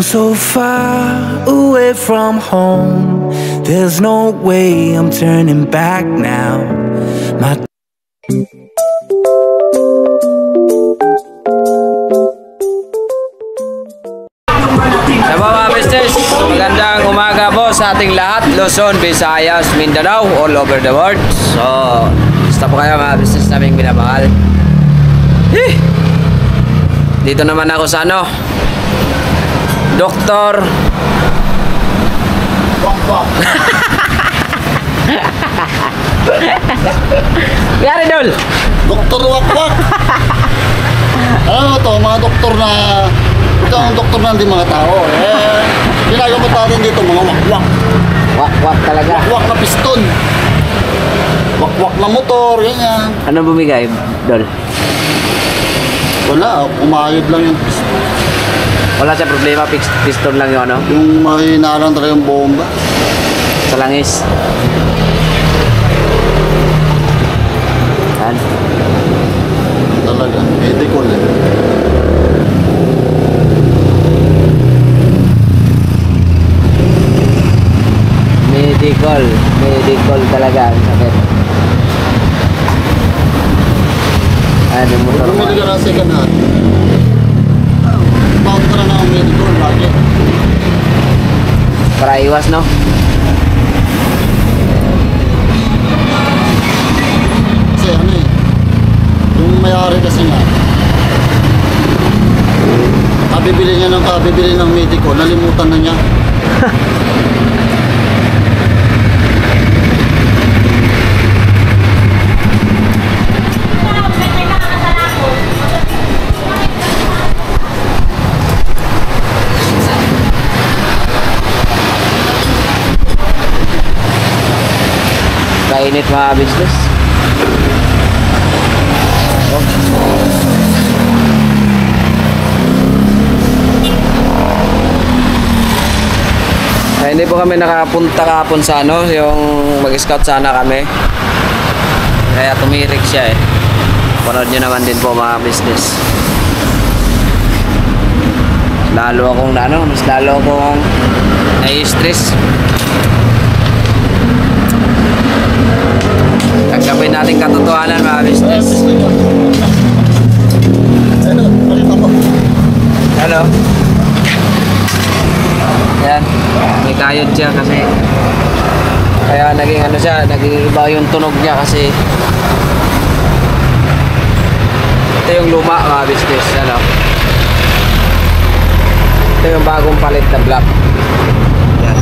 I'm so far away from home. There's no way I'm turning back now. My Sa mga business, magandang umaga po sa ating lahat, Luzon, Visayas, Mindanao, all over the world. So, basta po kayo mga business naming minamahal. Dito naman ako sa ano, Doktor Yari Dol! Doktor Wakwak! Ano to, mga doktor na ito ang doktor na hindi mga tao. Ginagawa natin dito mga wakwak. Wakwak talaga. Wakwak na piston. Wakwak na motor, ganyan. Ano bumigay, Dol? Wala, umayod lang yung piston. Wala siya problema, piston lang yung ano? Yung mahina lang talaga yung bomba. Sa langis. Yan. Talaga, medical eh. Medical talaga ang sakit. Ano mo ito? Bumili ka na second hand. Pound ka na ng medical, bakit? Para iwas, no? Kasi ano eh, yung may-ari kasi nga, kabibili ng medical, nalimutan na niya. Kainit mga business. Kaya hindi po kami nakapunta kahapon sa ano, yung mag-scout sana kami. Kaya tumirik siya eh. Panood nyo naman din po mga business. Lalo akong ano, mas lalo akong nai-stress. Tanggapin natin katotohanan mga business. Hello. Yan. May kayod siya kasi kaya naging ano siya, naging iba yung tunog niya kasi ito yung luma mga business. Ano? Ito yung bagong palit na black. Yan.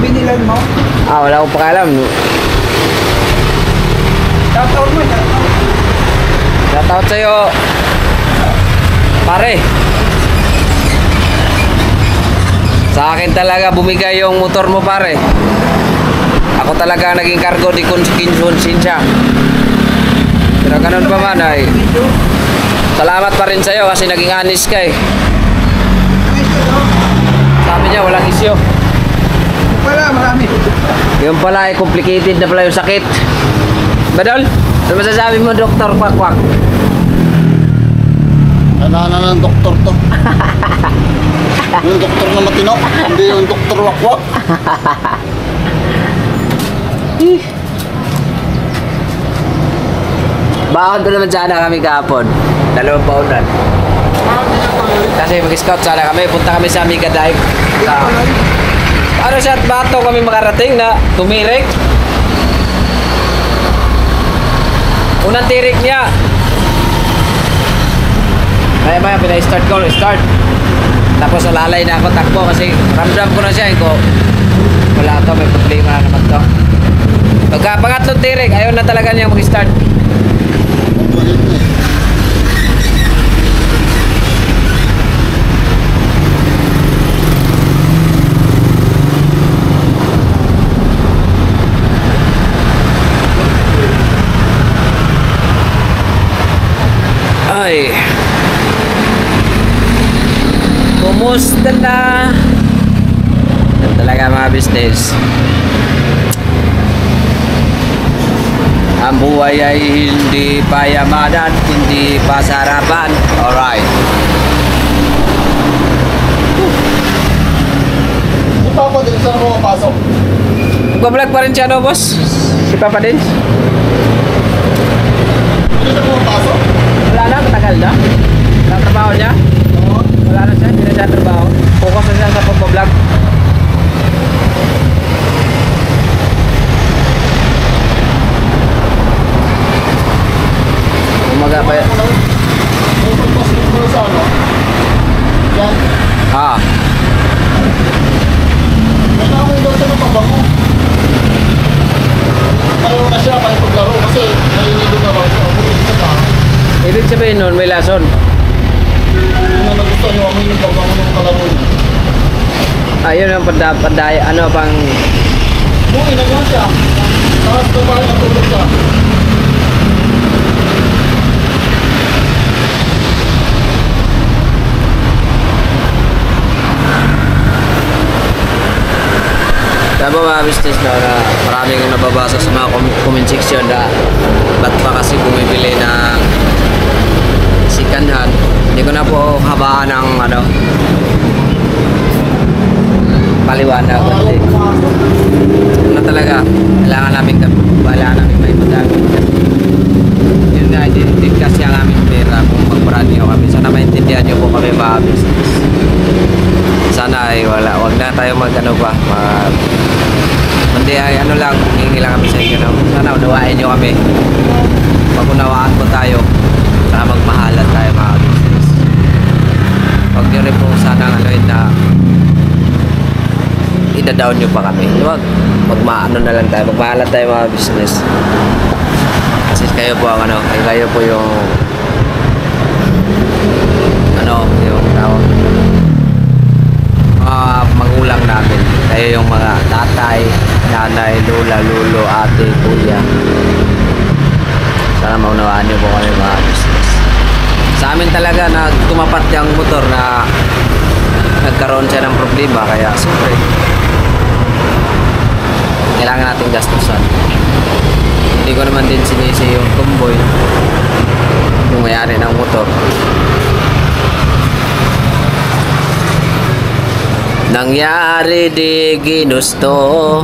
binilan mo? Wala akong pakalam. Shoutout mo, shoutout. Shoutout sa'yo, pare. Sa akin talaga bumigay yung motor mo, pare. Ako talaga naging cargo di konsensya. Pero ganun pa man ay salamat pa rin sa'yo kasi naging honest ka eh. Sabi niya walang isyo. Wala, marami. Yung pala ay complicated na pala yung sakit. Badol, ano masasabi mo, Dr. Kwakwak? Kailangan ng doktor to. Yung doktor na matino, hindi yung doktor wakwak. Bakit ko naman sana kami kahapon? 2 paunan. Kasi mag-scout sana kami, punta kami sa Amiga Dive. Ano siya at bato kami makarating na tumirik. Unang tirik niya. Maya pinay-start ko, start. Tapos alalay na ako takbo kasi ramdam ko na siya ko. Wala to, may problema na naman to. Pagka pangatlong tirik, ayaw na talaga niya mag-start. Ay, kumusta na? Yan talaga mga business. Ang buhay ay hindi payamanan, hindi pasarapan. Alright. Si Papa din, saan ako mapasok? Nagbablog pa rin siya, no, boss? Si Papa din? Hindi siya mapasok? Wala na, matagal na. Wala trabaho niya? Oo. Wala na siya, hindi na siya trabaho. Focus na siya sa pagbablog. Umaga pa yan. May pagpasok mo sa ano? Yan. Ah, May nakamoy daw siya ng pabango. Ayaw na siya kahit paglaro kasi naliligo na raw siya. Bulit siya pa. ibig sabihin nun, may lason. Kung na nagustuhan yung amoy ng pabango ng kalaro niya. Ayun ang panday, ano pang... Buhay na nga siya. Tapos babae natulog siya. Kaya ba mga business na maraming nababasa sa mga comment section na ba't pa kasi bumibili ng second hand. Hindi ko na po habaan ng ano paliwanag kasi ano talaga kailangan namin may madami. Yun nga, hindi kasi ang aming pera kung mag-brand new kami. Sana maintindihan nyo po kami mga business. Sana ay wag na tayo mag-ano pa hindi ay ano lang, hingi lang kami sa inyo na sana unawain nyo kami. Pag-unawaan po tayo saka magmahalan tayo mga business. Huwag nyo rin po sana anuin na ida-down nyo pa kami. Huwag magmaano na lang tayo, magmahalan tayo mga business. Kasi kayo po ang ano, kayo po yung ano, yung tawag magulang namin. Kayo yung mga tatay, nanay, lola, lolo, ate, kuya. Sana maunawaan nyo po kami mga business. Sa amin talaga na tumapat yung motor na nagkaroon siya ng problema. Kaya siyempre kailangan natin gastusan. Hindi ko naman din sinisi yung tumboy yung mayari ng motor. Nangyari di ginusto,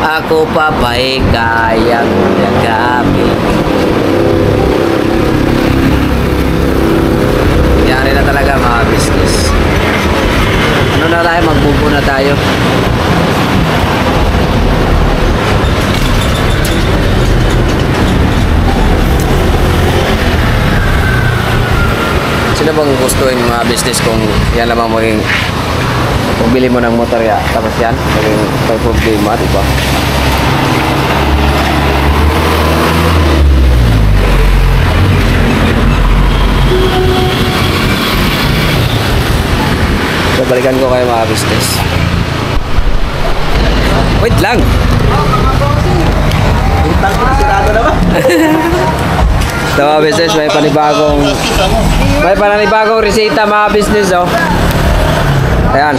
ako pa ba'y kayang nagamin? Nangyari na talaga mga business. Ano na tayo, magbubo na tayo. Sino bang gustuin mga business kung yan lamang maging kung bili mo ng motor ya, tapos yan, may problema, di ba? So, balikan ko kayo mga business. Wait lang! Ito mga business, may panibagong resita mga business, oh. Ayan.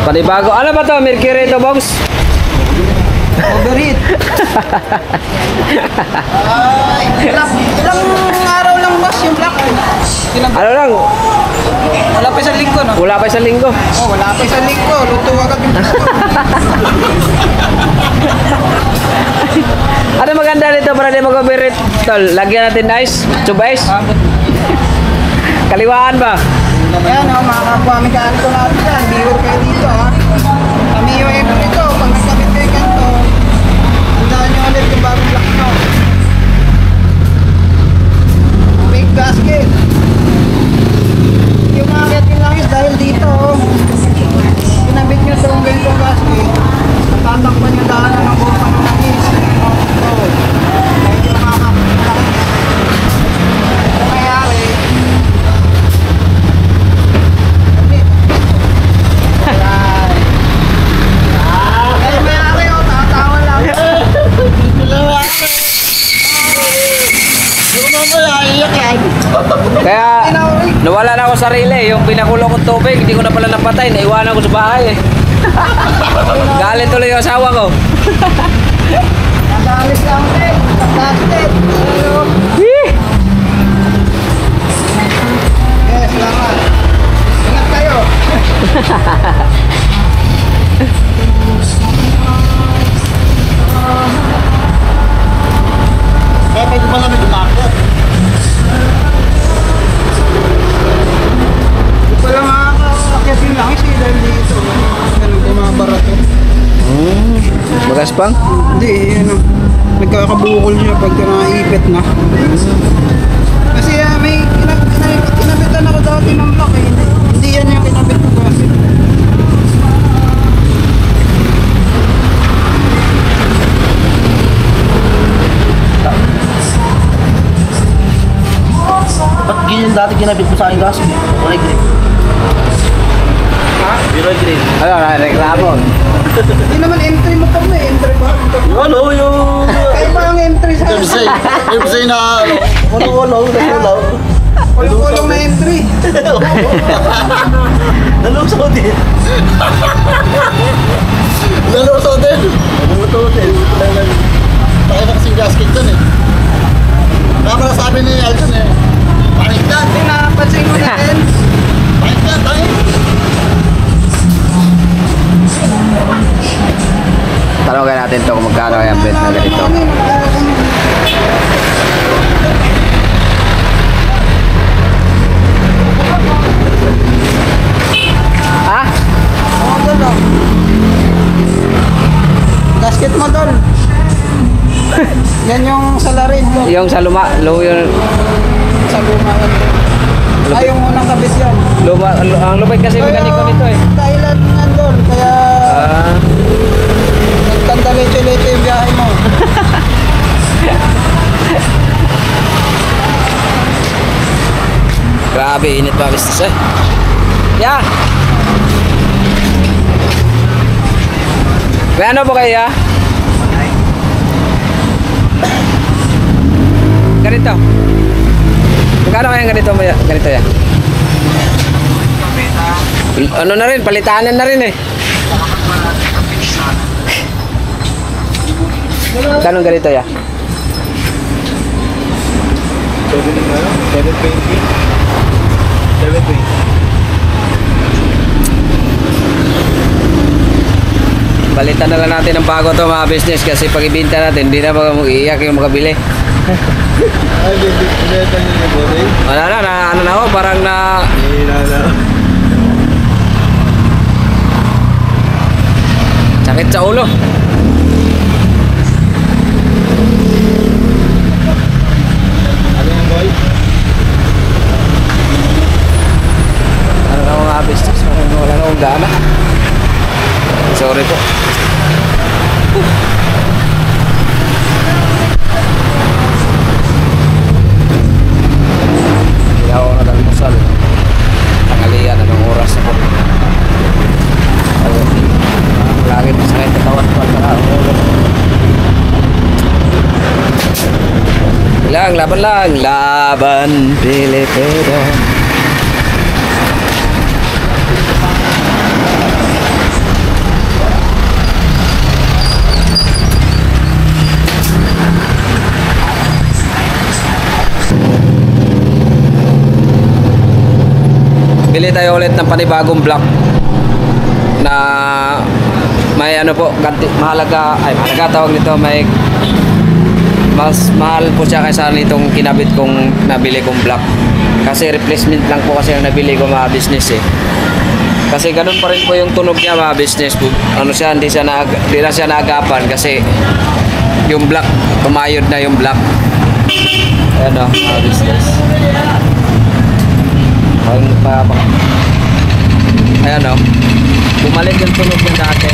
Panibago. Ano ba to? Mercury to, box? Overheat. Ilang araw lang boss yung black. Ano lang? Wala pa isang linggo, no? Wala pa isang linggo. Oh, wala pa isang linggo. Luto agad yung Ano maganda nito para di mag-overheat? Tol, lagyan natin ice. Tube ice. Kaliwaan ba? Ayan, oh, mga kapwa mekaniko natin yan. Biro kayo dito, ha? Kami yung ito nito. Pag nagkabit kayo ganito, tandaan nyo ulit yung bagong black nyo. Big gasket. Yung akit yung langis dahil dito, oh. Kinabit nyo itong ganitong gasket. Tatakpan nyo daan ng buong panangis. Medyo makakapit. Ano mayari? Kaya nawala na ako sa sarili. Yung pinakulo kong tubig, hindi ko na pala napatay. Naiwanan ko sa bahay eh. Galit tuloy yung asawa ko. Nagalis lang din. Plastic. Yes, salamat. Ingat kayo. Kaya pwede ba namin umakit? Hindi pala makakakit yung langis eh dahil dito. Ganun bumabara to. Magaspang? Hindi, ano. Nagkakabukol siya pagka naipit na. Kasi may kinabitan ako dati ng block eh. Hindi yan yung kinabit ko kasi. Ba't ganyan dati kinabit mo sa akin gas? Kulay green. Ha? Kulay green. Ano, reklamo. Hindi naman entry mo pa mo eh. Entry ba? Ano yung... Kaya pa ang entry sa... MC na ano? Wala. Kulong-kulong na entry. Nalusaw din. Nalusaw din. Takay na kasing gasket dun eh. Kaya pala sabi ni Alton eh. Pakinggan. Hindi napansin ko na din. Pakinggan, tayo. Tanongin natin to kung magkano yung bet na ganito. Ha? Oo, doon o. Gasket mo doon. Yan yung salarin mo. Yung sa luma, yung Sa luma yan. Ay, yung unang kabit yan. ang lupit kasi mekaniko nito eh. Thailand nandun, kaya Ah, nagkanda leche-leche yung biyahe mo. grabe, init pa business eh. Yeah. May ano po kayo ya? Ganito. Magkano kaya ganito mo ya? Ganito ya? Ano na rin, palitanan na rin eh. Magkano ganito ya? 720. Balitan na lang natin ng bago to mga business kasi pag ibinta natin, hindi na mag-iiyak yung makabili. Ay, binibenta niyo yung boring? Wala na, ano na ako, parang na... sakit sa ulo. Ano yung boy? Ano na mga business, wala na akong gana. Sorry po. Hindi ako nag-almusal. Tanghalian, anong oras na po? Lagi masakit katawan ko. Laban lang. Laban Pilipino. Bili tayo ulit ng panibagong block na may ano po, mahalaga tawag nito, may mas mahal po siya kaysa nitong kinabit kong nabili kong block kasi replacement lang po kasi ang nabili ko mga business eh, kasi ganun pa rin po yung tunog niya mga business po. Ano siya, hindi na siya naagapan kasi yung block, tumayod na yung block. Ayan o mga business, ayan o, bumalik yung tunog niya dati.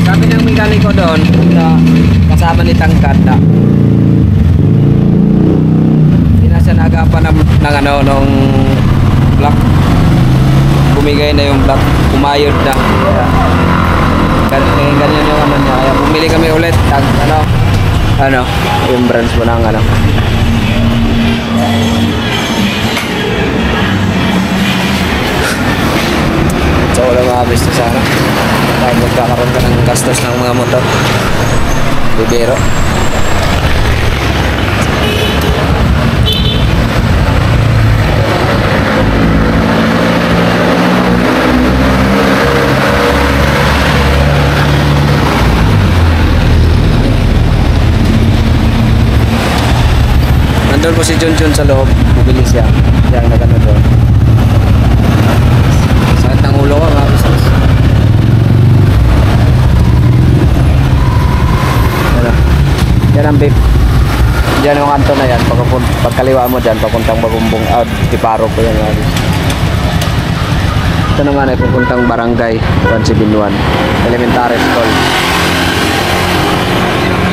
Sabi ng mekaniko doon na kasama ni Tangkad na hindi na siya nagapan ng ano, nung block. Bumigay na yung block, umayod na. Ganyan yung ano niya. Kaya bumili kami ulit ano yung branch mo ng ano. mga business sana. Dahil magkakaroon ka ng gastos ng mga motor. Bibero. Nandun po si Junjun sa loob. Bumili siya. Diyan nagano doon. Sakit ng ulo ko mga business. Ano? Yan ang vape. Diyan yung kanto na yan. Pagkaliwa mo dyan, papuntang Bagumbong. Diparo po yan mga business. Ito naman ay pupuntang Barangay 171 Elementary School.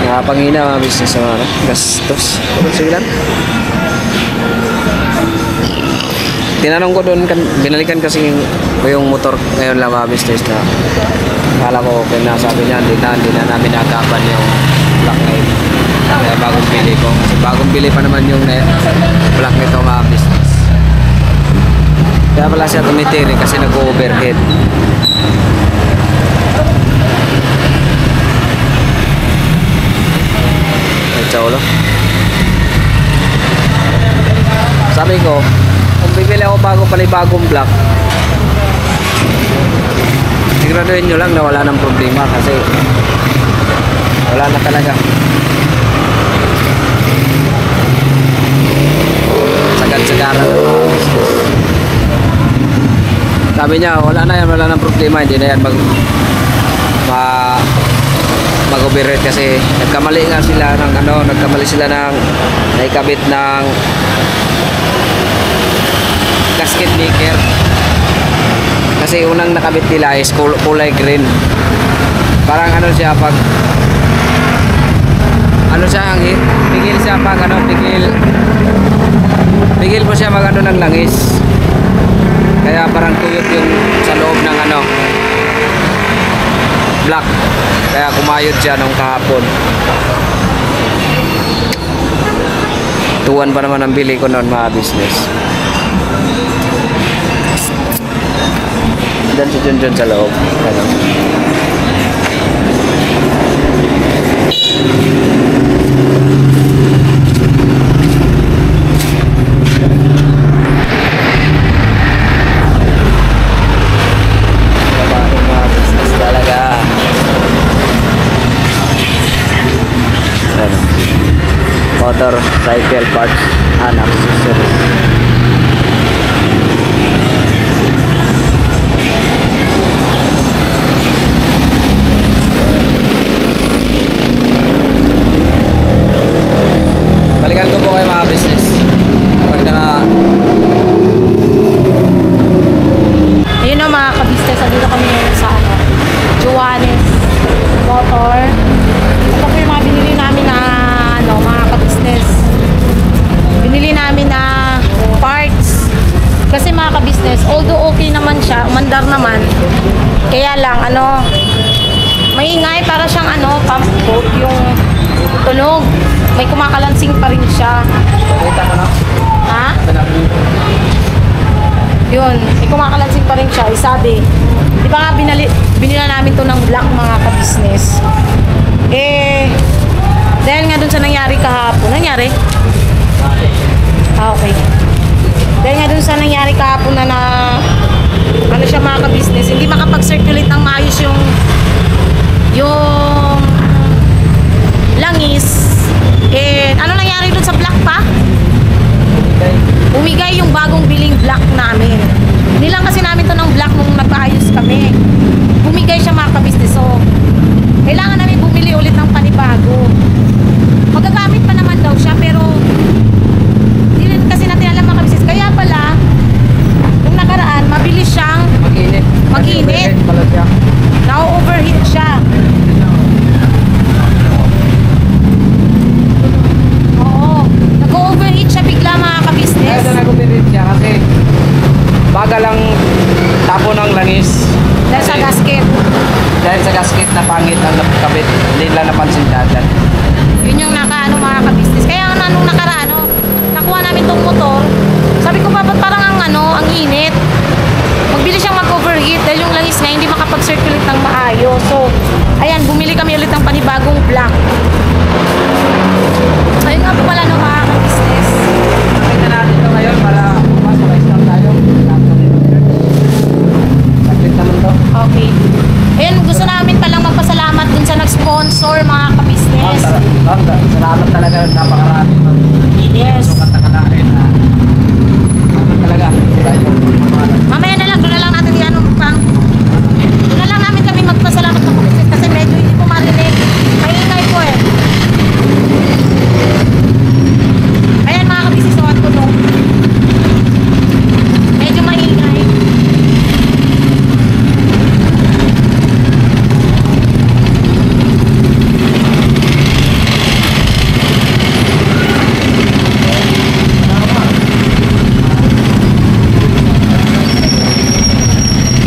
Nakapangina mga business sa mga gastos. Sige lang. Tinanong ko doon, binalikan kasi ko yung motor ngayon lang mga business na kala ko okay na, sabi niya hindi na namin nagapan yung black light. Kaya bagong bili ko. Kasi bagong bili pa naman yung black nito mga business. Kaya pala siya tumitiri kasi nag-overhead. Ulo. Sabi ko, kung bibili ako panibagong black, siguraduhin nyo lang na wala ng problema kasi wala na talaga. Sagad-sagaran. Sabi niya, wala ng problema, hindi na yan mag-overhead kasi nagkamali nga sila ng naikabit ng gasket maker kasi unang nakabit nila is kulay green, parang siya pag pigil siya pag pigil po siya mag ng langis, kaya parang tuyot yung sa loob ng black, kaya kumayod siya nung kahapon. Tuwan pa naman ang bili ko noon mga business. Dan si Junjun sa loob. Motorcycle parts and accessories. Balikan ko po kayo mga business pag ayun o mga ka-business, andito kami sa Joannes Motor. Ito po yung mga binili namin na mga ka-business. Binili namin na parts. Kasi mga ka-business, although okay naman siya, umandar naman. Kaya lang, maingay para siyang pump yung tunog. May kumakalansing pa rin siya. Ha? Yun, may kumakalansing pa rin siya. Sabi, di ba nga binila namin to ng black mga ka-business. Dahil nga dun sa nangyari kahapon. Nangyari? Okay. Dahil nga dun sa nangyari kahapon na siya mga ka-business, hindi makapag-circulate ng maayos yung langis. Ano nangyari dun sa black pa? Umigay yung bagong biling black namin. Nilang kasi namin to ng black nung nagpaayos kami. Bumigay siya mga ka-business. So, kailangan namin bumili ulit ng panibago. Magagamit pa naman daw siya pero hindi rin kasi natin alam mga ka-business. Kaya pala, nung nakaraan, mabilis siyang mag-init. Na-overheat siya. Oo. Nag-overheat siya bigla mga ka-business. Kaya nag-overheat siya kasi baga lang tapo ng langis. Dahil sa gasket. Dahil sa gasket na pangit ang nakabit, hindi lang napansin dyan. Yun yung mga ka-business. Kaya nung nakaraan, nakuha namin tong motor. Sabi ko, ba't parang ang init. Magbili siyang mag-overheat dahil yung langis nga hindi mag-circulate ng maayos. So, ayan, bumili kami ulit ng panibagong block. Ayun nga po pala no, mga ka-business. Pakita natin ito ngayon para pumasok-stop tayo. Saglit naman to. Okay. Ayun, gusto namin palang magpasalamat dun sa nag-sponsor, mga ka-business. Salamat talaga, napakarami. Yes. Sukat na kanain na. Talaga. Mamaya na lang, doon na lang natin yan. Doon na lang namin kami magpasalamat ng ka-business kasi medyo hindi po marinig. Maingay po eh. Ayan mga ka-business, sukat ko nung. Medyo maingay.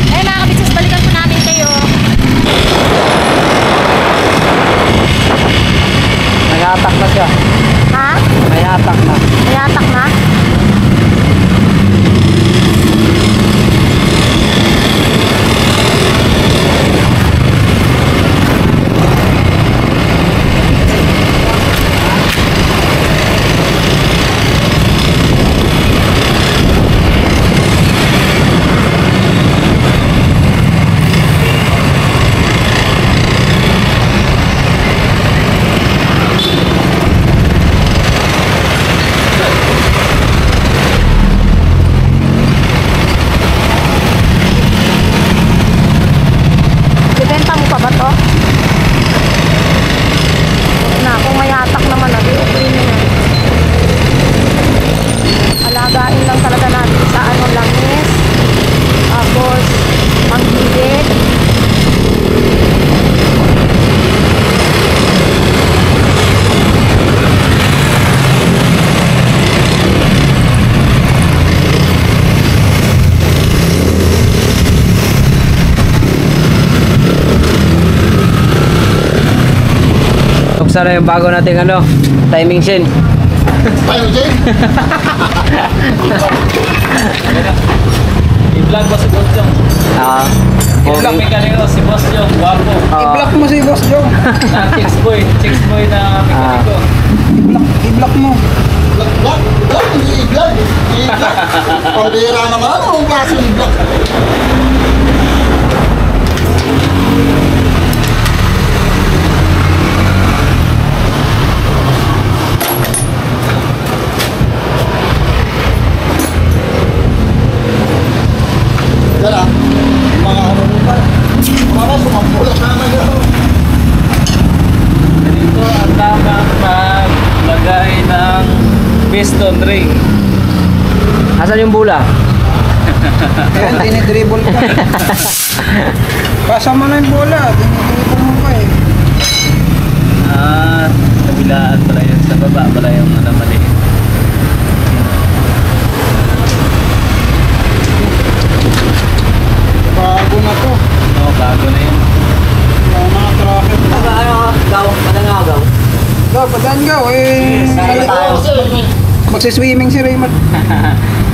Ayan mga ka-business, balikan po namin kayo. Nag-atak na siya. Ha? May atak na. May atak na? Ibenta mo pa ba to? Huwag na, kung may hatak naman na, okay na yan. Alagain lang talaga natin sa ano, langis. Tapos, ang gilid. Buksan na yung bago nating ano, timing chain. Tayo, Jay. I-vlog mo si Boss Jong. I-vlog mekaniko si Boss Jong. Guwapo. I-block mo si Boss Jong. Na chicks boy na mekaniko. I-block mo. Vlog, hindi i-vlog. I-vlog. Pabira naman, anong klase i-vlog? Yan ah, yung mga ano mo pa. Mga sumampulat naman yun. Dito ang tamang maglagay ng piston ring. Asan yung bula? Ayan, dinidribble ka. Pasa mo na yung bola. Dinidribble mo pa eh. Kabilaan pala yun. Sa baba pala yung maliit. Bago na to. Oo, bago na yun. Wala mga traffic. Gaw, padaan gaw eh. Magsiswimming si Raymond.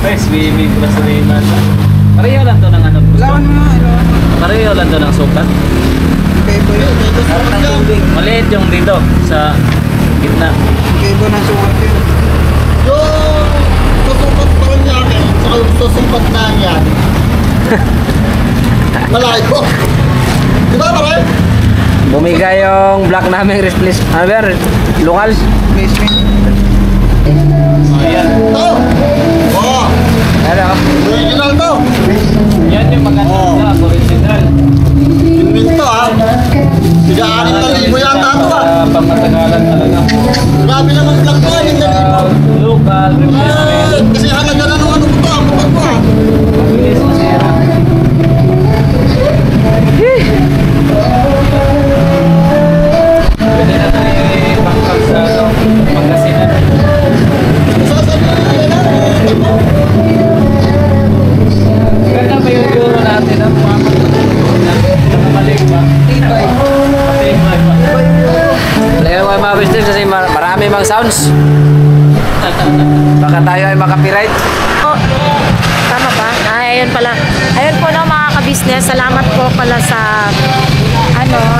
Ay, swimming pa sa Raymond. Pareho lang to ng ano. Ilawan mo nga, ilawan mo. Pareho lang to ng sukat. Okay ba yun? Maliit yung dito sa gitna. Okay ba ng sukat yun? Yung susukat pa rin yan eh. Saka yung susukat na yan. Malayo. Di ba pare? Bumiga yung block namin replace. Ano ba yan? Lungal? Placement. Ayan. Ito. Oo. Ano? Original to. Yan yung maganda block, original. Yung minto ah. Tiga-anim na libo yata ito ah. Pamatagalan talaga. Grabe naman vlog ko. 6,000 na libo. Local replacement. Kasi halaga na nung ano ko to. Ang bukat ko ah. Mabilis masira. Pwede na tayo ipangkag sa Pangasinan. Sasabihin nila na. Ganda ba yung euro natin ang nakamalig ba? Matibay ba? Talaga mga mga business kasi marami mga sounds. Baka tayo ay makapiright. Oh, tama ba? Ay, ayun pala. Ayun po no mga kabis kabisnes, salamat po pala sa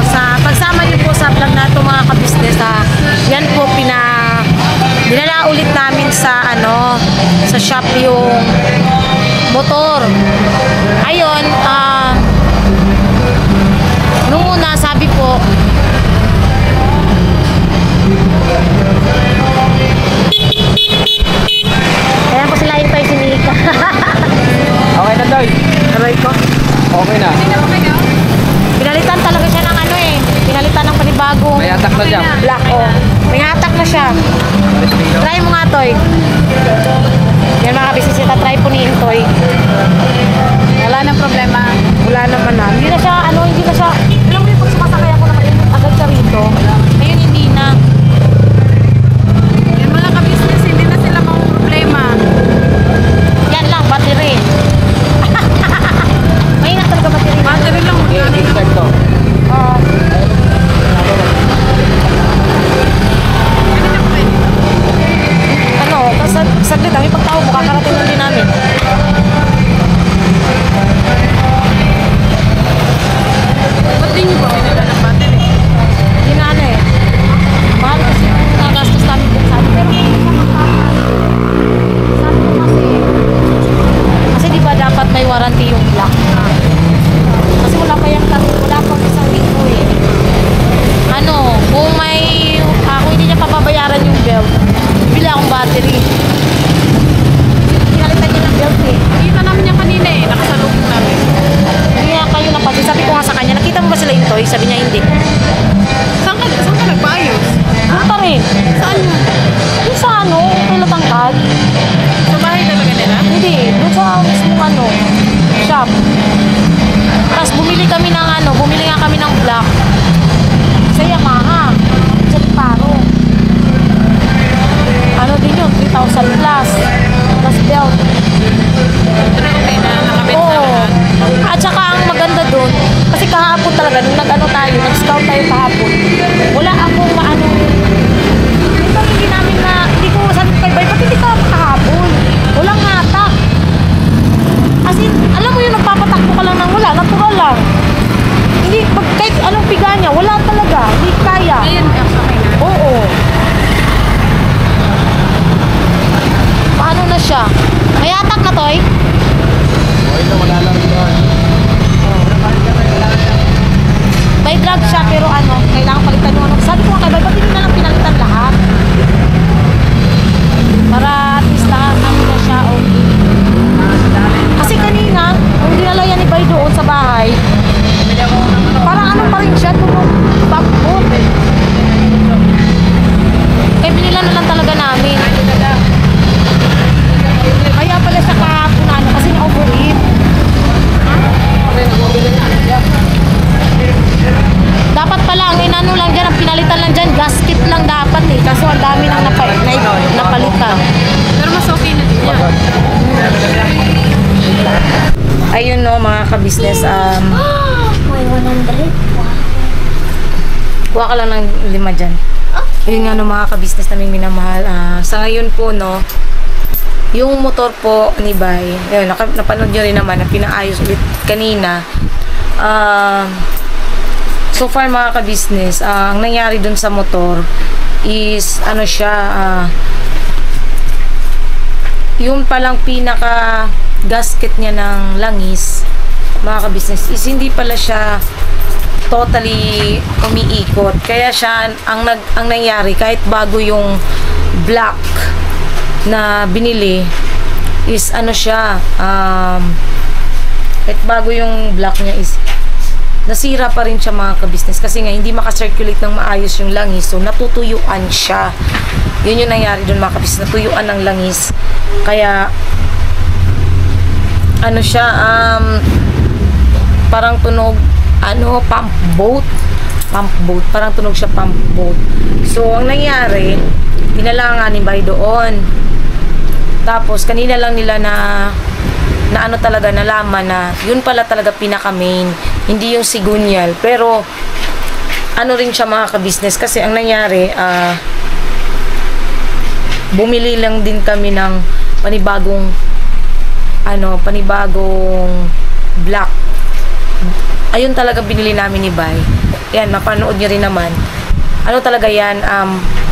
sa pagsama niyo po sa vlog na ito mga kabisnes. Yan po dinala ulit namin sa sa shop yung motor. Ayun, nung una sabi po kaya po sila yung tayo sinika. Okay na, Toy. Aray ko. Okay na. Pinalitan talaga siya ng pinalitan ng panibagong May atak na siya. black. May hatak na siya. Try mo nga, Toy. Yan mga kabisnes, try po ni Toy. Wala nang problema. Wala naman na. Hindi na siya, hindi na siya, alam mo yung pag sumasakay ako naman agad siya rito. Ngayon hindi na. Yung mga kabisnes, hindi na sila mga problema. Yan lang, battery. Maingat talaga battery. Battery lang. I-check to. Saglit, ang ipagtao mo, kakarating lang din namin. Ba't di nyo ba pinila ng battery? Hindi na mahal kasi yung nagastos namin kung saan. Pero sabi ko kasi di ba dapat may warranty yung black. Kasi wala pa isang linggo kung hindi niya papabayaran yung belt, bili akong battery. Pinalitan niya ng belt Nakita namin yan kanina nakasalubong namin. Hindi nga kayo napansin. Sabi ko nga sa kanya, nakita mo ba sila yung toy? Sabi niya hindi. Saan ka nagpaayos? Ano pa rin? Saan yun? Yung sa Pilatangkad. Sa bahay talaga nila? Hindi, doon sa mismong shop. Tapos bumili nga kami ng black sa Yamaha. Sa Liparo. Din yun, 3,000 plus. Plus belt. Pero okay na, nakabit na Oo. lahat. At saka ang maganda doon, kasi kahapon talaga, nung nag-scout tayo kahapon, wala akong ito hindi namin hindi ko sabi kay Bay, ba't hindi ka kahapon? Walang hatak. As in, alam mo yun, nagpapatakbo ka lang ng wala, natural lang. Hindi, kahit anong piga niya, wala talaga, hindi kaya. Ayun, okay na. Oo. Paano na siya? May hatak na, Toy? Wala lang doon. May drag siya pero kailangan palitan yung sabi ko nga kay Bay, ba't hindi na lang pinalitan lahat? Para at least lahat na siya okay. Kasi kanina, nung dinala yan ni Bay doon sa bahay, parang pa rin siya, backboard. Kaya binila na lang talaga namin. Kaya pala siya kahapon kasi na-overheat. Dapat pala, ang lang dyan, ang pinalitan lang dyan, gasket lang dapat kaso ang dami nang napalitan. Pero mas okay na din yan. Ayun mga kabisnes, May 100. kuha ka lang ng 5 dyan. Yun nga mga kabisnes naming minamahal. Sa ngayon po yung motor po ni Bay, yun, napanood nyo rin naman na pinaayos ulit kanina. So far mga kabisnes, ang nangyari dun sa motor is yung palang pinaka gasket niya ng langis mga kabisnes is hindi pala siya totally umiikot. Kaya siya ang nangyari kahit bago yung black na binili is kahit bago yung black niya is nasira pa rin siya mga kabisnes kasi nga hindi makacirculate ng maayos yung langis, so natutuyuan siya. Yun yung nangyari dun mga kabisnes, natuyuan ng langis. Kaya parang tunog pump boat, parang tunog siya pump boat. So ang nangyari, dinala nga ni Bay doon, tapos kanina lang nila na talaga nalaman na yun pala talaga pinaka main, hindi yung sigunyal. Pero rin siya mga kabisnes kasi ang nangyari, bumili lang din kami ng panibagong black ayun talaga binili namin ni Bay. Yan, mapanood nyo rin naman. Ano talaga yan,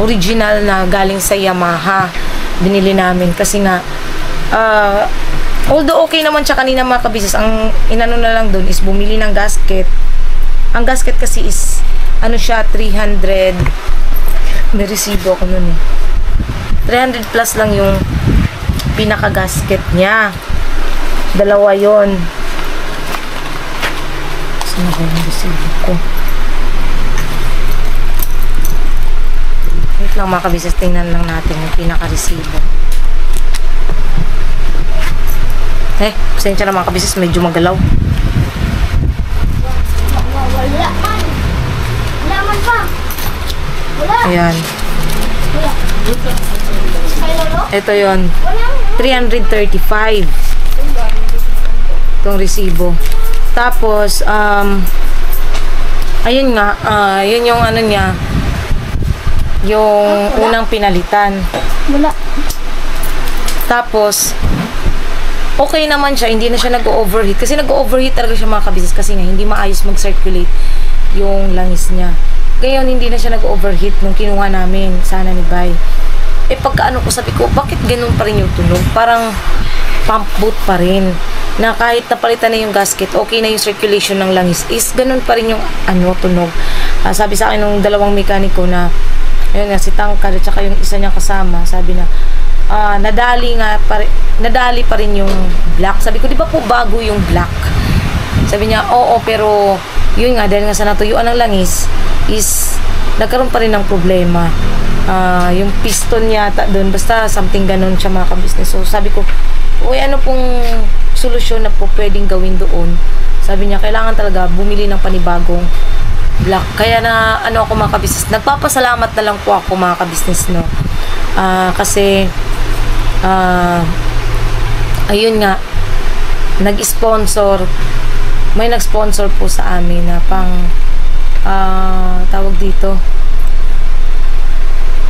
original na galing sa Yamaha. Binili namin kasi nga, although okay naman siya kanina mga kabisis, ang inano na lang doon is bumili ng gasket. Ang gasket kasi is, ano siya, 300, may resibo ako nun eh. 300 plus lang yung pinaka-gasket niya. Dalawa yon. Saan ba yung resibo ko? Wait lang mga kabisnes, tingnan lang natin yung pinaka-resibo. Pasensya na mga kabisnes, medyo magalaw. Wala man. Wala man pa. Wala. Ayan. Kay Lolo? Ito yon, Wala. 335 itong resibo. Tapos ayun nga, yun yung ano niya, yung unang pinalitan. Wala. Tapos okay naman siya, hindi na siya nag-overheat kasi nag-overheat talaga siya mga kabisnes kasi nga hindi maayos mag-circulate yung langis niya. Ngayon hindi na siya nag-overheat nung kinuha namin sana ni Bay. Pagkaano ko, sabi ko, bakit ganun pa rin yung tunog? Parang pump boot pa rin. Na kahit napalitan na yung gasket, okay na yung circulation ng langis, is ganun pa rin yung tunog. Sabi sa akin ng dalawang mekaniko na, ayun nga, si Tangkad at saka yung isa niyang kasama, sabi na, nadali pa rin yung black. Sabi ko, di ba po bago yung black? Sabi niya, oo, pero yun nga, dahil nga sa natuyuan ng langis, is nagkaroon pa rin ng problema. Yung piston yata doon, basta something ganun siya mga kabisnes. So sabi ko, uy, ano pong solusyon na po pwedeng gawin doon? Sabi niya, kailangan talaga bumili ng panibagong black. Kaya na ano ako mga kabisnes, nagpapasalamat na lang po ako mga kabisnes, no? Kasi ayun nga, may nag-sponsor po sa amin na tawag dito,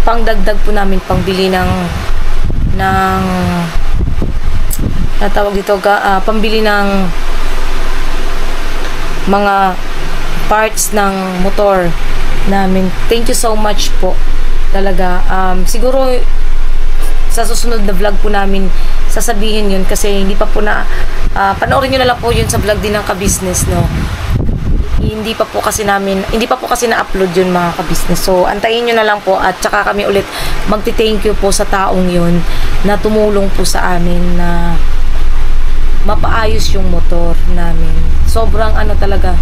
pangdagdag po namin pangbili pambili ng mga parts ng motor namin. Thank you so much po talaga. Siguro sa susunod na vlog po namin sasabihin yun kasi hindi pa po panoorin nyo na lang po yun sa vlog din ng kabisnes, no? Hindi pa po kasi na-upload yun mga kabisnes. So, antayin nyo na lang po at saka kami ulit magti-thank you po sa taong yun na tumulong po sa amin na mapaayos yung motor namin. Sobrang talaga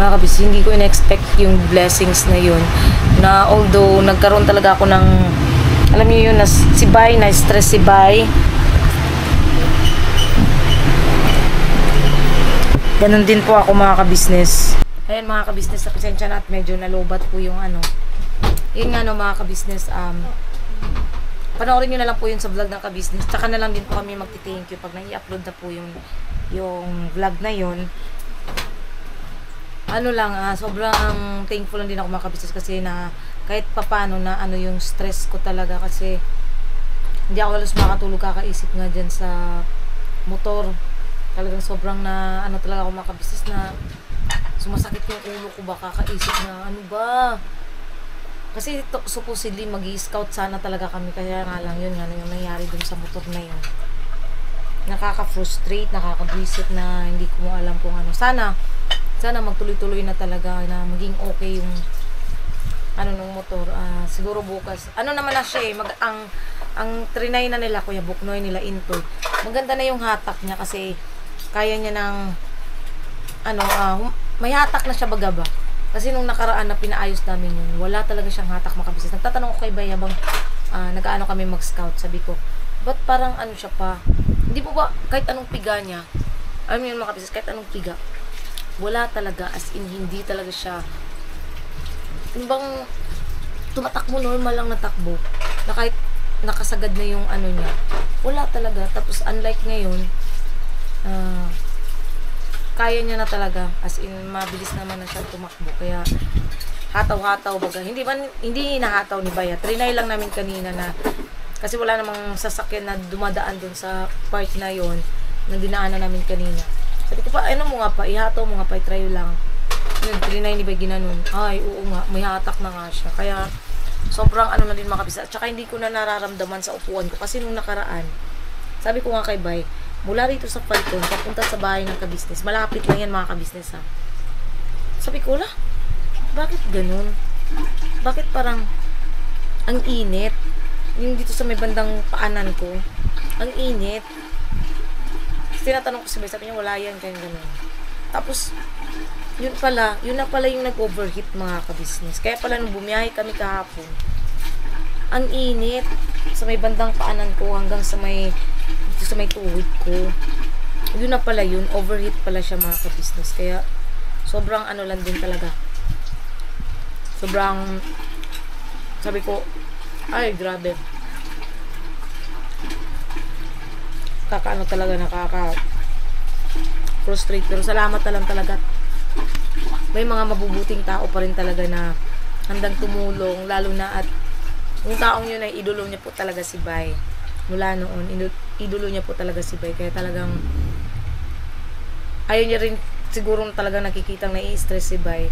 mga kabisnes, hindi ko in-expect yung blessings na yun, na although nagkaroon talaga ako ng, alam niyo yun, na si Bay, na-stress si Bay. Ganun din po ako mga kabisnes. Ayan mga kabisnes, pasensya na at medyo nalobat po yung yun nga mga kabisnes, panoorin nyo na lang po yun sa vlog ng kabisnes. Tsaka na lang din po kami magti-thank you pag nai-upload na po yung vlog na yun. Sobrang thankful lang din ako mga kabisnes kasi na kahit papano na yung stress ko talaga kasi hindi ako halos makatulog kakaisip nga dyan sa motor. Talagang sobrang talaga ako mga kabisnes na sumasakit yung ulo ko ba kakaisip na ano ba. Kasi supposedly mag-i-scout sana talaga kami, kaya nga lang yun nga yung nangyari dun sa motor na yun. Nakaka-frustrate, nakaka-visit na hindi ko alam kung ano. Sana magtuloy-tuloy na talaga na maging okay yung ng motor. Siguro bukas. Naman na siya ang trinay na nila, Kuya Buknoy nila into. Maganda na yung hatak niya kasi kaya niya ng may hatak na siya baga ba. Kasi nung nakaraan na pinaayos namin yun, wala talaga siyang hatak mga kabisnes. Nagtatanong ko kay Bay habang nag-aano kami mag-scout. Sabi ko, ba't parang siya pa? Hindi po ba kahit anong piga niya? Alam mo yun mga kabisnes, kahit anong piga, wala talaga, as in hindi talaga siya bang tumatakbo normal lang na takbo na kahit nakasagad na yung niya, wala talaga. Tapos unlike ngayon, kaya niya na talaga, as in mabilis naman na siya tumakbo, kaya hataw-hataw baga. Hindi hinahataw ni Baya, trinay lang namin kanina na kasi wala namang sasakyan na dumadaan dun sa part na yon na dinaanan namin kanina. Sabi ko pa, ano mo nga pa, ihato mo nga pa, i-try lang. Yun, trinay ni Bay ginanon. Ay, oo nga, may hatak na nga siya. Kaya, sobrang ano na din mga kabisnes. At saka hindi ko na nararamdaman sa upuan ko. Kasi nung nakaraan, sabi ko nga kay Bay, mula rito sa Falcon, papunta sa bahay ng kabisnes. Malapit lang yan mga kabisnes ha. Sabi ko, la, bakit ganun? Bakit parang, ang init? Yung dito sa may bandang paanan ko, ang init. Tinatanong ko si Bay, sabi niya, wala yan, kaya ganun. Tapos, yun na pala yung nag-overheat mga kabisnes. Kaya pala nung bumiyahe kami kahapon, ang init sa may bandang paanan ko hanggang sa may, dito sa may tuhod ko. Yun na pala yun, overheat pala siya mga kabisnes. Kaya, sobrang ano lang din talaga. Sobrang, sabi ko, ay, grabe. Kakaano talaga, frustrate, pero salamat na lang talaga. May mga mabubuting tao pa rin talaga na handang tumulong, lalo na at yung taong yun ay idolo niya po talaga si Bay. Mula noon, idolo niya po talaga si Bay, kaya talagang ayaw niya rin siguro talagang nakikitang nai-stress si Bay.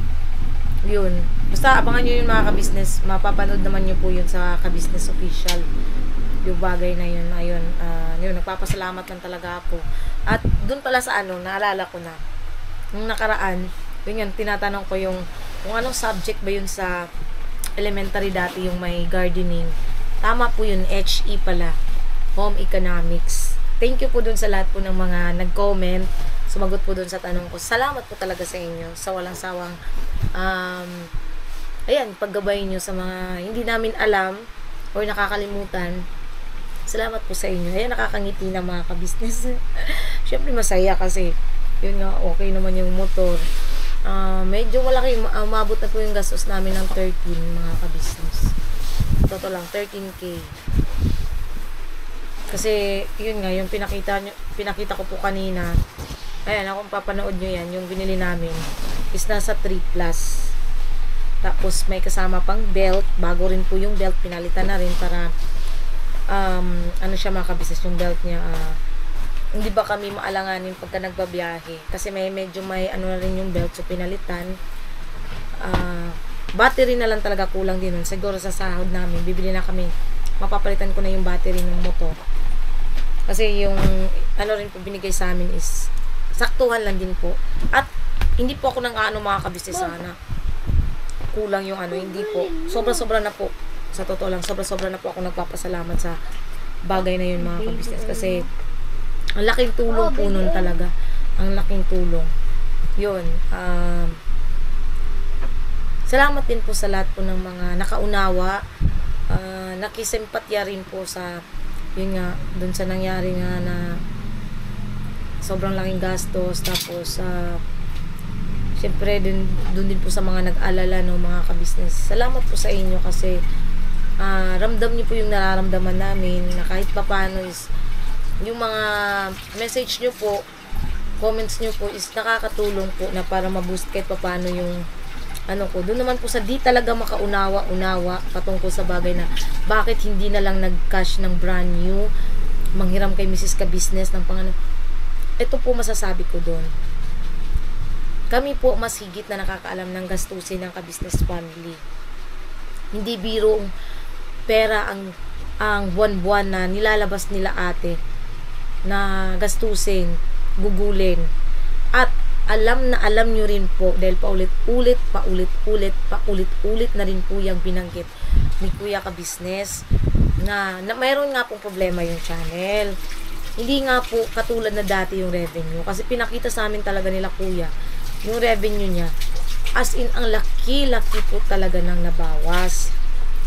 Yun, basta abangan nyo yun mga kabisnes, mapapanood naman nyo po yun sa kabisnes official, yung bagay na yun. Ayun, yun, nagpapasalamat lang talaga ako. At dun pala sa ano, naalala ko na nung nakaraan, yun yan, tinatanong ko yung kung anong subject ba yun sa elementary dati, yung may gardening. Tama po yun, HE pala, Home Economics. Thank you po dun sa lahat po ng mga nag-comment, sumagot po dun sa tanong ko. Salamat po talaga sa inyo sa walang sawang ayan, paggabay nyo sa mga hindi namin alam or nakakalimutan. Salamat po sa inyo. Ayan, nakakangiti na mga kabisnes. Siyempre masaya kasi yun nga, okay naman yung motor. Medyo malaki, umabot na po yung gastos namin ng 13 mga kabisnes. Totoo lang, 13K. Kasi yun nga, yung pinakita ko po kanina. Ayan, kung papanood nyo yan, yung binili namin is nasa 3+. Tapos may kasama pang belt, bago rin po yung belt, pinalitan na rin para ano siya mga kabisnes, yung belt niya, hindi ba kami maalanganin pagka nagbabiyahe, kasi medyo may ano na rin yung belt, so pinalitan. Battery na lang talaga kulang din nun, siguro sa sahod namin, bibili na kami, mapapalitan ko na yung battery ng motor, kasi yung ano rin po binigay sa amin is saktuhan lang din po, at hindi po ako nang ano mga kabisnes sana kulang yung ano, hindi po, sobra-sobra na po. Sa totoo lang, sobra-sobra na po ako nagpapasalamat sa bagay na yun mga kabisnes. Kasi, ang laking tulong po nun talaga. Ang laking tulong. Yun. Salamat din po sa lahat po ng mga nakaunawa. Nakisimpatya rin po sa, yun nga, dun sa nangyari nga na sobrang laking gastos. Tapos, syempre, dun din po sa mga nag-alala, no, mga kabisnes. Salamat po sa inyo kasi ramdam niyo po yung nararamdaman namin na kahit papano is yung mga message niyo po, comments niyo po is nakakatulong po na para ma-boost kahit papano yung ano ko. Doon naman po sa di talaga makaunawa patungkol sa bagay na bakit hindi na lang nag-cash ng brand new, manghiram kay Mrs. Ka-Business ng pangano. Ito po masasabi ko doon. Kami po mas higit na nakakaalam ng gastusin ng Ka-Business family. Hindi birong pera ang buwan-buwan na nilalabas nila ate na gastusin, gugulin. At alam na alam nyo rin po dahil paulit-ulit na rin po yung binanggit ni Kuya Ka-Business na mayroon nga pong problema yung channel. Hindi nga po katulad na dati yung revenue, kasi pinakita sa amin talaga nila Kuya yung revenue niya, as in ang laki-laki po talaga ng nabawas,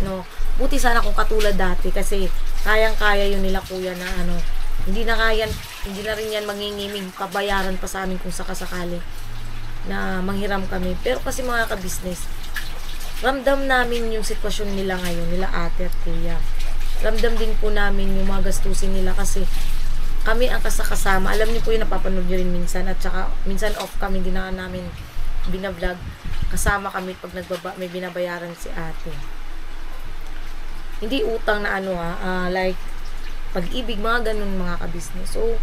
no. Buti sana kung katulad dati, kasi kayang-kaya yun nila Kuya na ano, hindi na rin yan mangingimig pabayaran pa sa amin kung sakasakali na manghiram kami. Pero kasi mga kabisnes, ramdam namin yung sitwasyon nila ngayon, nila ate at kuya. Ramdam din po namin yung mga gastusin nila kasi kami ang kasama. Alam niyo po yung napapanood nyo rin minsan, at saka minsan off kami, hindi na namin binablog. Kasama kami pag may binabayaran si ate. Hindi utang na ano like pag-ibig, mga ganun mga kabisnes. So,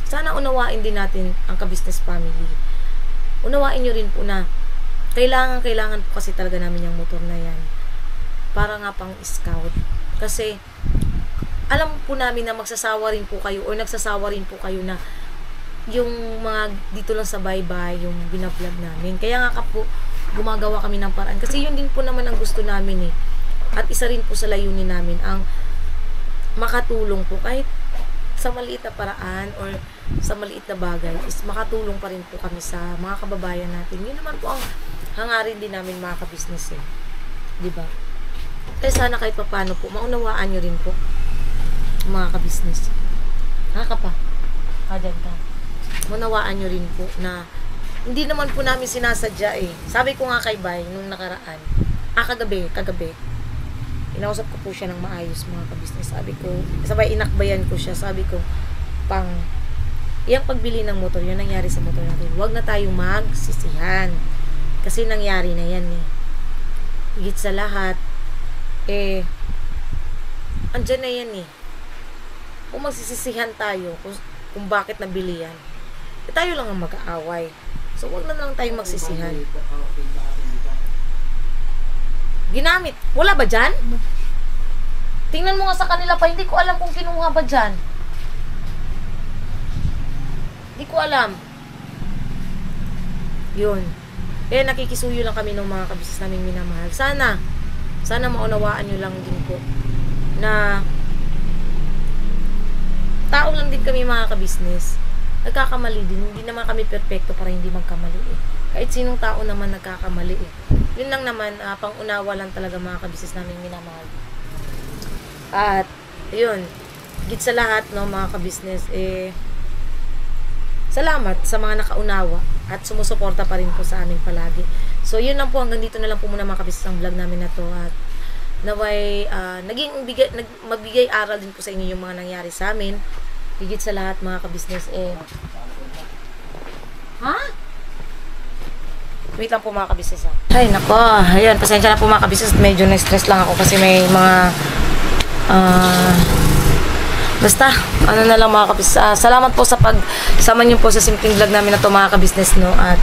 sana unawain din natin ang ka-business family. Unawain nyo rin po na kailangan po kasi talaga namin yung motor na yan. Para nga pang scout. Kasi, alam po namin na magsasawa rin po kayo or nagsasawa rin po kayo na yung mga dito lang sa bye-bye, yung binablog namin. Kaya nga po, gumagawa kami ng paraan. Kasi yun din po naman ang gusto namin eh. At isa rin po sa layunin namin ang makatulong po kahit sa maliit na paraan or sa maliit na bagay is makatulong pa rin po kami sa mga kababayan natin. Yun naman po ang hangarin din namin mga ka-business eh. Diba? Kaya sana kahit paano po, maunawaan nyo rin po mga ka-business. Haka pa. Kadan ka. Maunawaan nyo rin po na hindi naman po namin sinasadya eh. Sabi ko nga kay Bay nung nakaraan, kagabi, inausap ko po siya ng maayos mga ka-business. Sabi ko, sabay inakbayan ko siya. Sabi ko, iyang pagbili ng motor, yun nangyari sa motor natin. Huwag na tayong magsisihan. Kasi nangyari na yan eh. Higit sa lahat, andyan na yan eh. Kung magsisisihan tayo, kung bakit nabili yan, tayo lang ang mag-aaway. So, huwag na lang tayong magsisihan. Ginamit. Wala ba dyan? Tingnan mo nga sa kanila pa. Hindi ko alam kung kinuha ba dyan. Hindi ko alam. Yun. Nakikisuyo lang kami ng mga kabisnes namin minamahal. Sana maunawaan nyo lang din po na tao lang din kami mga kabisnes. Nagkakamali din. Hindi naman kami perfecto para hindi magkamali eh. Kahit sinong tao naman nagkakamali eh. Yun lang naman, pang-unawa lang talaga mga kabisnes namin minamahal. At, yun, higit sa lahat, no, mga kabisnes, salamat sa mga nakaunawa at sumusuporta pa rin po sa amin palagi. So, yun lang po, hanggang dito na lang po muna mga kabisnes ang vlog namin na to. At, naway, magbigay aral din po sa inyo yung mga nangyari sa amin. Higit sa lahat mga kabisnes wait lang po mga kabisnes Ay nako, ayan, pasensya na po mga kabisnes. Medyo na-stress lang ako kasi may mga basta, ano na lang mga kabisnes. Salamat po sa pagsama niyo po sa simpleng vlog namin na to mga kabisnes, no. At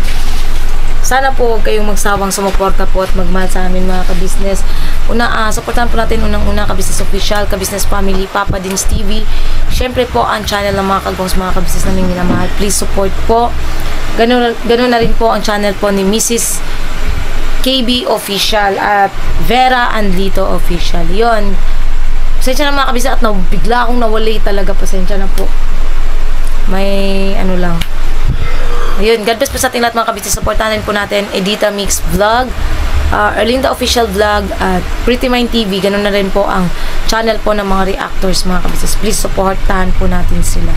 sana po huwag kayong magsawang sumuporta po at magmahal sa amin mga kabisnes. Supportan po natin unang-una Kabisnes Official, Kabisnes Family, Papa Dins TV. Syempre po ang channel ng mga kagawang mga kabisnes namin minamahal. Please support po. Ganun na rin po ang channel po ni Mrs. KB Official at Vera Anlito Official. Yun. Pasensya na mga kabisnes at bigla akong nawali talaga. Pasensya na po. May ano lang. Ayun, God bless po sa ating lahat mga kabisnes. Supportahan po natin Edita Mix Vlog, Erlinda Official Vlog, at Pretty Mind TV. Ganun na rin po ang channel po ng mga reactors mga kabisnes. Please supportahan po natin sila.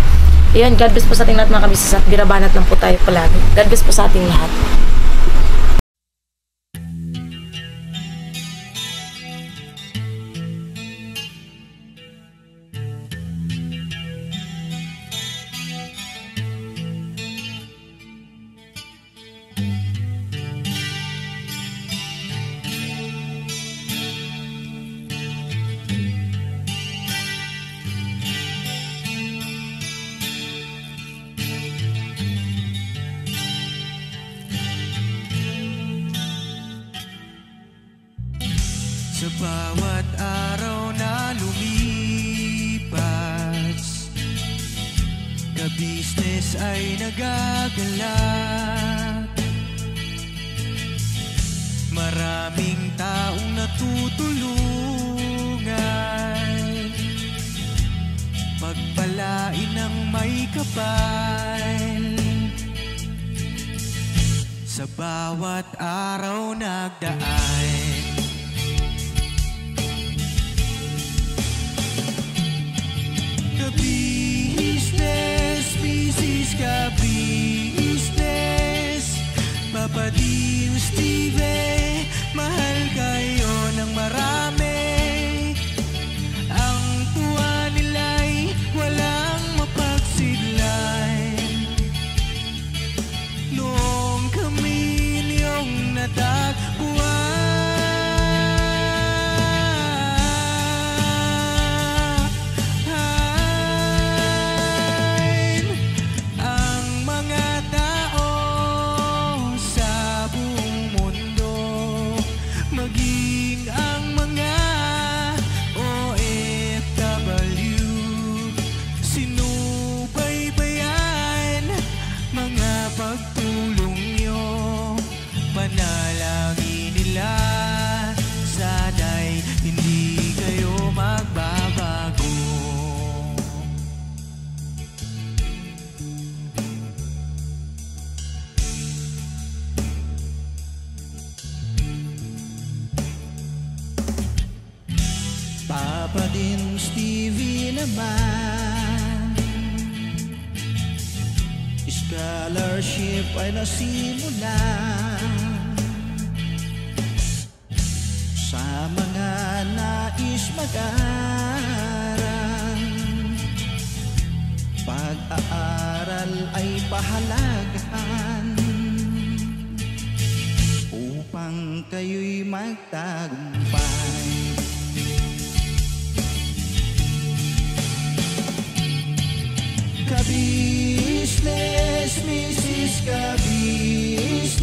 Ayun, God bless po sa ating lahat mga kabisnes at birabanat lang po tayo palagi. God bless po sa ating lahat. Sa bawat araw na lumipas, ka-business ay nagagalak. Maraming taong natutulungan, pagpalain ng may kapal. Sa bawat araw nagdaan, business, ka-business, Papa Dins TV, mahal kayo ng marami. Ang tuwa nila'y walang mapagsidlan. Noong kami niyong natagpuan, naman. Scholarship ay nasimulan sa mga nais mag-aral. Pag-aaral ay pahalagahan upang kayo'y magtagumpay. Ka-business, Mrs. Ka-business,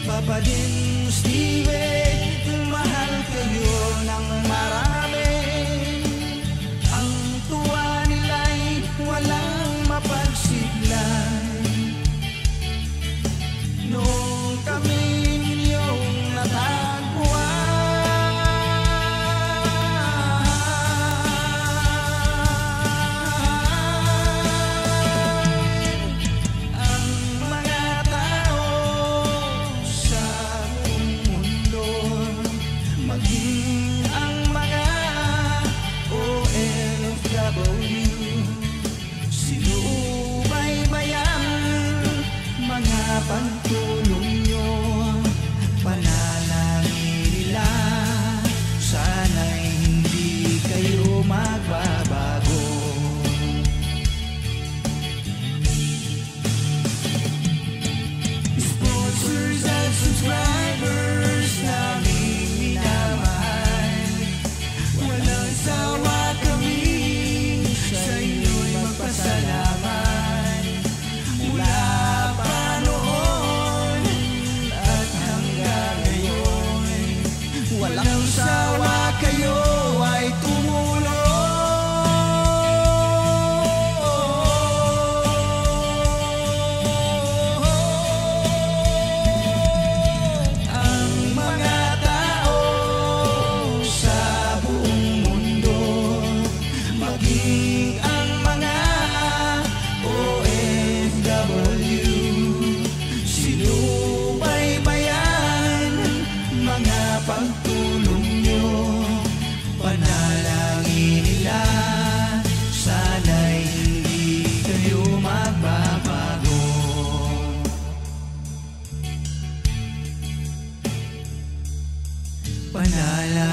Papa din Steven, mahal kayo ng marami. Ang tuwa nila'y walang mapagsiglay. Nung kami ninyong natagpuan, ang mga tao sa buong mundo, maging ang mga OFW, sinubaybayan mga pagtulong nyo, panalangin nila, sana'y hindi kayo magbabago. Sponsors at subscribers naming minamahal, walang sawa kami sa inyo'y magpasalamat. Mula pa noon at hanggang ngayon, walang sawa kayo ay tumulong. Ang mga tao sa buong mundo, maging ang mga OFW, sinubaybayan mga pagtulong nyo, panalangin nila, sana'y hindi kayo magbabago. Panalangin